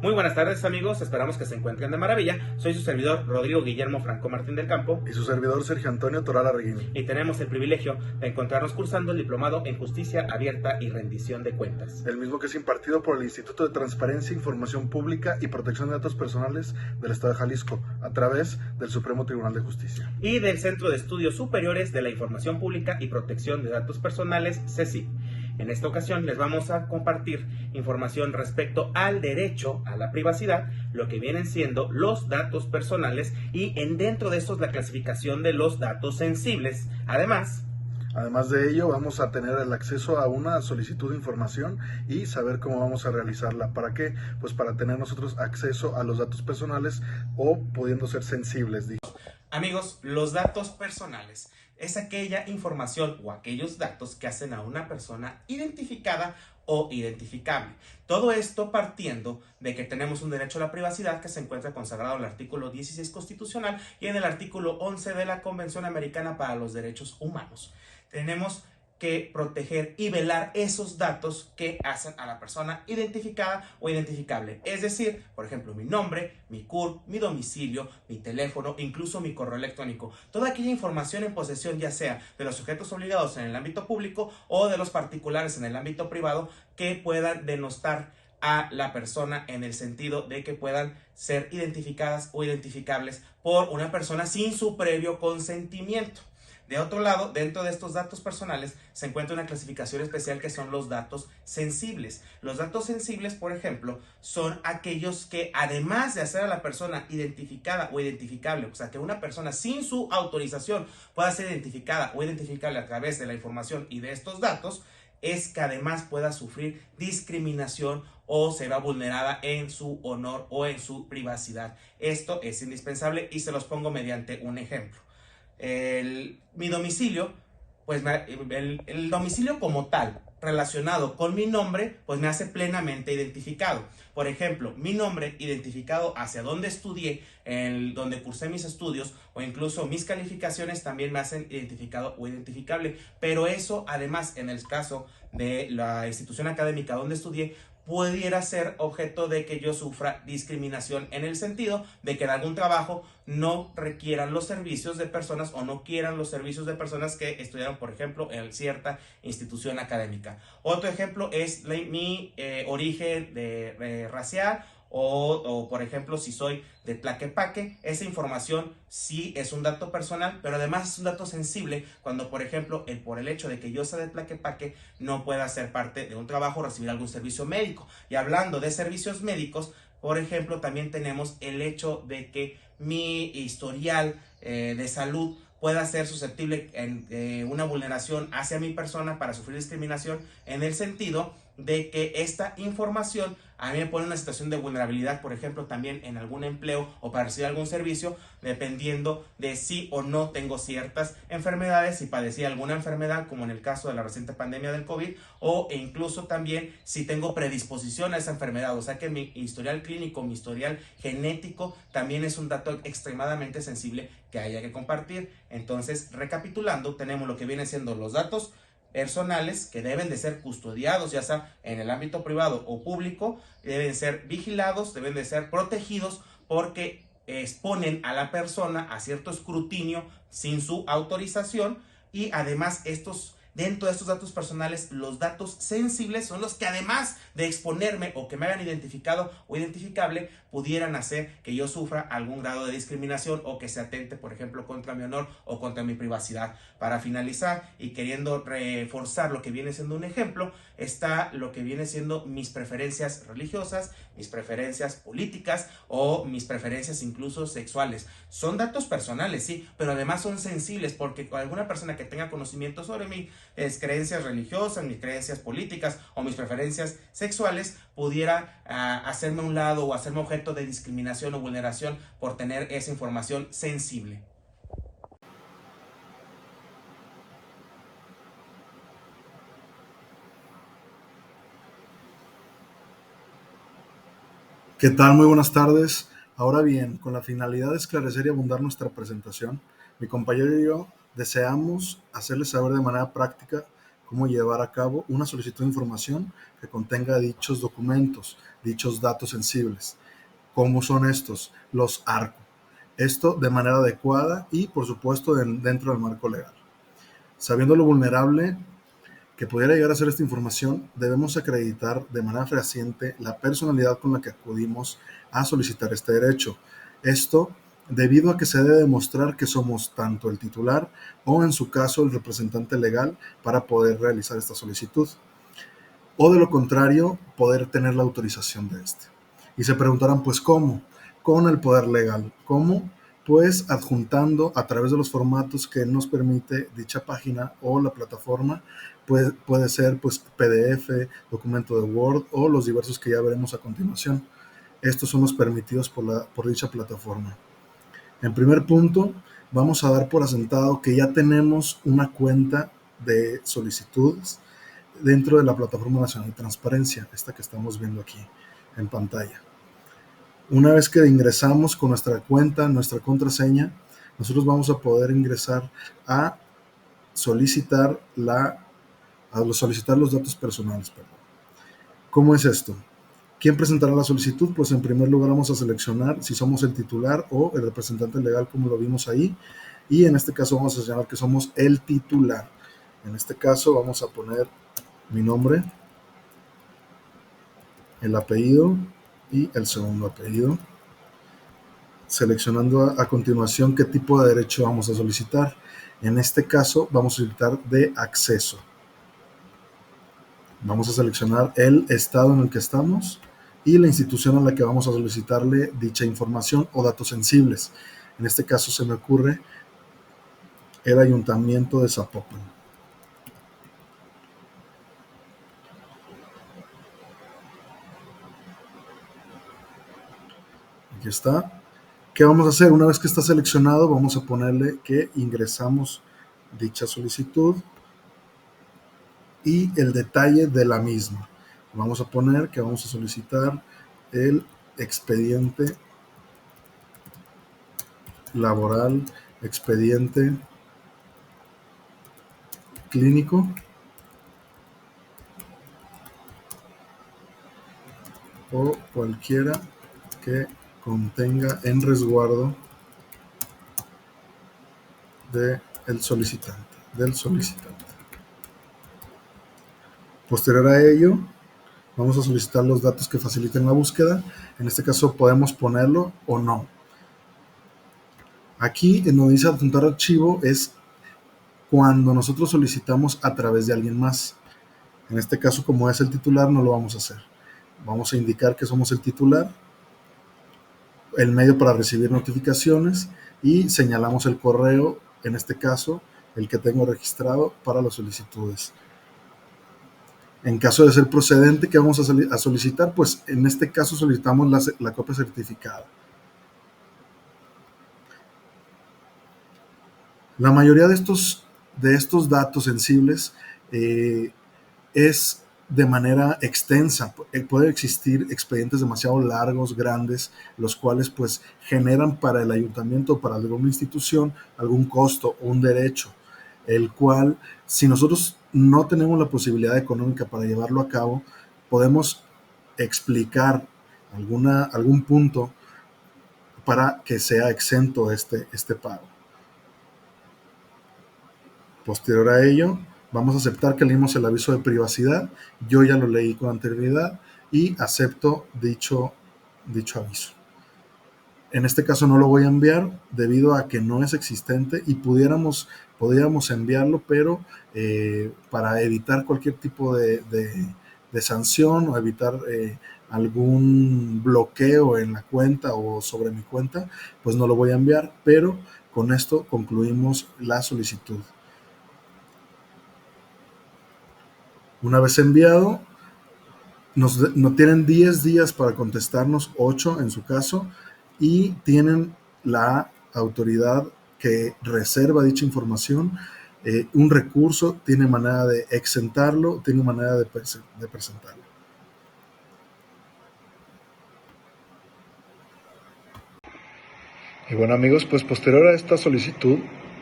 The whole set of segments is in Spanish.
Muy buenas tardes amigos, esperamos que se encuentren de maravilla. Soy su servidor Rodrigo Guillermo Franco Martín del Campo y su servidor Sergio Antonio Toral Arguini. y tenemos el privilegio de encontrarnos cursando el diplomado en Justicia Abierta y Rendición de Cuentas. El mismo que es impartido por el Instituto de Transparencia, Información Pública y Protección de Datos Personales del Estado de Jalisco, a través del Supremo Tribunal de Justicia. Y del Centro de Estudios Superiores de la Información Pública y Protección de Datos Personales, CECIP. En esta ocasión les vamos a compartir información respecto al derecho a la privacidad, lo que vienen siendo los datos personales y dentro de estos la clasificación de los datos sensibles. Además de ello, vamos a tener el acceso a una solicitud de información y saber cómo vamos a realizarla. ¿Para qué? Pues para tener nosotros acceso a los datos personales o pudiendo ser sensibles. Amigos, los datos personales es aquella información o aquellos datos que hacen a una persona identificada o identificable. Todo esto partiendo de que tenemos un derecho a la privacidad que se encuentra consagrado en el artículo 16 constitucional y en el artículo 11 de la Convención Americana para los Derechos Humanos. Tenemos que proteger y velar esos datos que hacen a la persona identificada o identificable. Es decir, por ejemplo, mi nombre, mi CURP, mi domicilio, mi teléfono, incluso mi correo electrónico. Toda aquella información en posesión, ya sea de los sujetos obligados en el ámbito público o de los particulares en el ámbito privado, que puedan denostar a la persona en el sentido de que puedan ser identificadas o identificables por una persona sin su previo consentimiento. De otro lado, dentro de estos datos personales se encuentra una clasificación especial que son los datos sensibles. Los datos sensibles, por ejemplo, son aquellos que además de hacer a la persona identificada o identificable, o sea, que una persona sin su autorización pueda ser identificada o identificable a través de la información y de estos datos, es que además pueda sufrir discriminación o se va vulnerada en su honor o en su privacidad. Esto es indispensable y se los pongo mediante un ejemplo. Mi domicilio, pues el domicilio como tal, relacionado con mi nombre, pues me hace plenamente identificado. Por ejemplo, mi nombre identificado hacia dónde estudié, donde cursé mis estudios o incluso mis calificaciones también me hacen identificado o identificable. Pero eso, además, en el caso de la institución académica donde estudié, pudiera ser objeto de que yo sufra discriminación en el sentido de que en algún trabajo no requieran los servicios de personas o no quieran los servicios de personas que estudiaron, por ejemplo, en cierta institución académica. Otro ejemplo es mi origen racial o, por ejemplo, si soy de Tlaquepaque. Esa información sí es un dato personal, pero además es un dato sensible cuando, por ejemplo, por el hecho de que yo sea de Tlaquepaque no pueda ser parte de un trabajo o recibir algún servicio médico. Y hablando de servicios médicos, por ejemplo, también tenemos el hecho de que mi historial de salud pueda ser susceptible en una vulneración hacia mi persona para sufrir discriminación en el sentido de que esta información a mí me pone en una situación de vulnerabilidad, por ejemplo, también en algún empleo o para recibir algún servicio, dependiendo de si o no tengo ciertas enfermedades, si padecí alguna enfermedad, como en el caso de la reciente pandemia del COVID, e incluso también si tengo predisposición a esa enfermedad. O sea que mi historial clínico, mi historial genético, también es un dato extremadamente sensible que haya que compartir. Entonces, recapitulando, tenemos lo que vienen siendo los datos personales que deben de ser custodiados, ya sea en el ámbito privado o público, deben ser vigilados, deben de ser protegidos porque exponen a la persona a cierto escrutinio sin su autorización y además dentro de estos datos personales, los datos sensibles son los que además de exponerme o que me hagan identificado o identificable, pudieran hacer que yo sufra algún grado de discriminación o que se atente, por ejemplo, contra mi honor o contra mi privacidad. Para finalizar y queriendo reforzar lo que viene siendo un ejemplo, está lo que viene siendo mis preferencias religiosas, mis preferencias políticas o mis preferencias incluso sexuales. Son datos personales, sí, pero además son sensibles porque alguna persona que tenga conocimiento sobre mí, creencias religiosas, mis creencias políticas o mis preferencias sexuales, pudiera hacerme a un lado o hacerme objeto de discriminación o vulneración por tener esa información sensible. ¿Qué tal? Muy buenas tardes. Ahora bien, con la finalidad de esclarecer y abundar nuestra presentación, mi compañero y yo deseamos hacerles saber de manera práctica cómo llevar a cabo una solicitud de información que contenga dichos documentos, dichos datos sensibles. ¿Cómo son estos? Los ARCO. Esto de manera adecuada y, por supuesto, dentro del marco legal. Sabiendo lo vulnerable que pudiera llegar a ser esta información, debemos acreditar de manera fehaciente la personalidad con la que acudimos a solicitar este derecho. Esto debido a que se debe demostrar que somos tanto el titular o, en su caso, el representante legal para poder realizar esta solicitud. O de lo contrario, poder tener la autorización de este. Y se preguntarán, pues, ¿cómo? Con el poder legal. ¿Cómo? Pues adjuntando a través de los formatos que nos permite dicha página o la plataforma. Puede ser pues PDF, documento de Word o los diversos que ya veremos a continuación. Estos son los permitidos por dicha plataforma. En primer punto, vamos a dar por asentado que ya tenemos una cuenta de solicitudes dentro de la Plataforma Nacional de Transparencia, esta que estamos viendo aquí en pantalla. Una vez que ingresamos con nuestra cuenta, nuestra contraseña, nosotros vamos a poder ingresar a solicitar los datos personales. ¿Cómo es esto? ¿Quién presentará la solicitud? Pues en primer lugar vamos a seleccionar si somos el titular o el representante legal, como lo vimos ahí, y en este caso vamos a señalar que somos el titular. En este caso vamos a poner mi nombre, el apellido y el segundo apellido, seleccionando a continuación qué tipo de derecho vamos a solicitar. En este caso vamos a solicitar de acceso. Vamos a seleccionar el estado en el que estamos y la institución a la que vamos a solicitarle dicha información o datos sensibles. En este caso se me ocurre el Ayuntamiento de Zapopan. Aquí está. ¿Qué vamos a hacer? Una vez que está seleccionado, vamos a ponerle que ingresamos dicha solicitud y el detalle de la misma. Vamos a poner que vamos a solicitar el expediente laboral, expediente clínico o cualquiera que contenga en resguardo del solicitante. Posterior a ello, vamos a solicitar los datos que faciliten la búsqueda. En este caso podemos ponerlo o no. Aquí en donde dice adjuntar archivo es cuando nosotros solicitamos a través de alguien más. En este caso, como es el titular, no lo vamos a hacer. Vamos a indicar que somos el titular, el medio para recibir notificaciones y señalamos el correo, en este caso, el que tengo registrado para las solicitudes. En caso de ser procedente que vamos a solicitar, pues en este caso solicitamos la copia certificada. La mayoría de estos datos sensibles es de manera extensa. Puede existir expedientes demasiado largos, grandes, los cuales pues generan para el ayuntamiento o para alguna institución algún costo o un derecho, el cual si nosotros no tenemos la posibilidad económica para llevarlo a cabo, podemos explicar algún punto para que sea exento este pago. Posterior a ello, vamos a aceptar que leímos el aviso de privacidad. Yo ya lo leí con anterioridad y acepto dicho aviso. En este caso no lo voy a enviar debido a que no es existente y podríamos enviarlo, pero para evitar cualquier tipo de sanción o evitar algún bloqueo en la cuenta o sobre mi cuenta, pues no lo voy a enviar, pero con esto concluimos la solicitud. Una vez enviado, nos tienen 10 días para contestarnos, 8 en su caso, y tienen la autoridad que reserva dicha información, un recurso, tiene manera de exentarlo, tiene manera de presentarlo. Y bueno amigos, pues posterior a esta solicitud,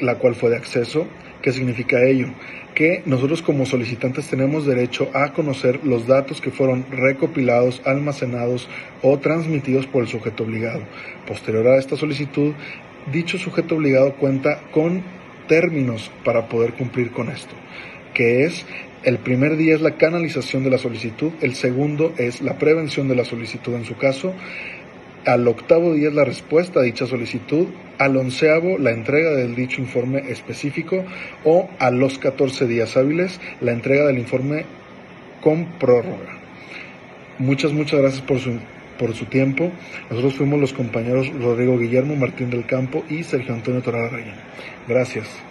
la cual fue de acceso. ¿Qué significa ello? Que nosotros como solicitantes tenemos derecho a conocer los datos que fueron recopilados, almacenados o transmitidos por el sujeto obligado. Posterior a esta solicitud, dicho sujeto obligado cuenta con términos para poder cumplir con esto, que es: el primer día es la canalización de la solicitud, el segundo es la prevención de la solicitud en su caso, al octavo día es la respuesta a dicha solicitud, al 11º la entrega del dicho informe específico o a los 14 días hábiles la entrega del informe con prórroga. Muchas gracias por su tiempo. Nosotros fuimos los compañeros Rodrigo Guillermo Martín del Campo y Sergio Antonio Torara Reyes. Gracias.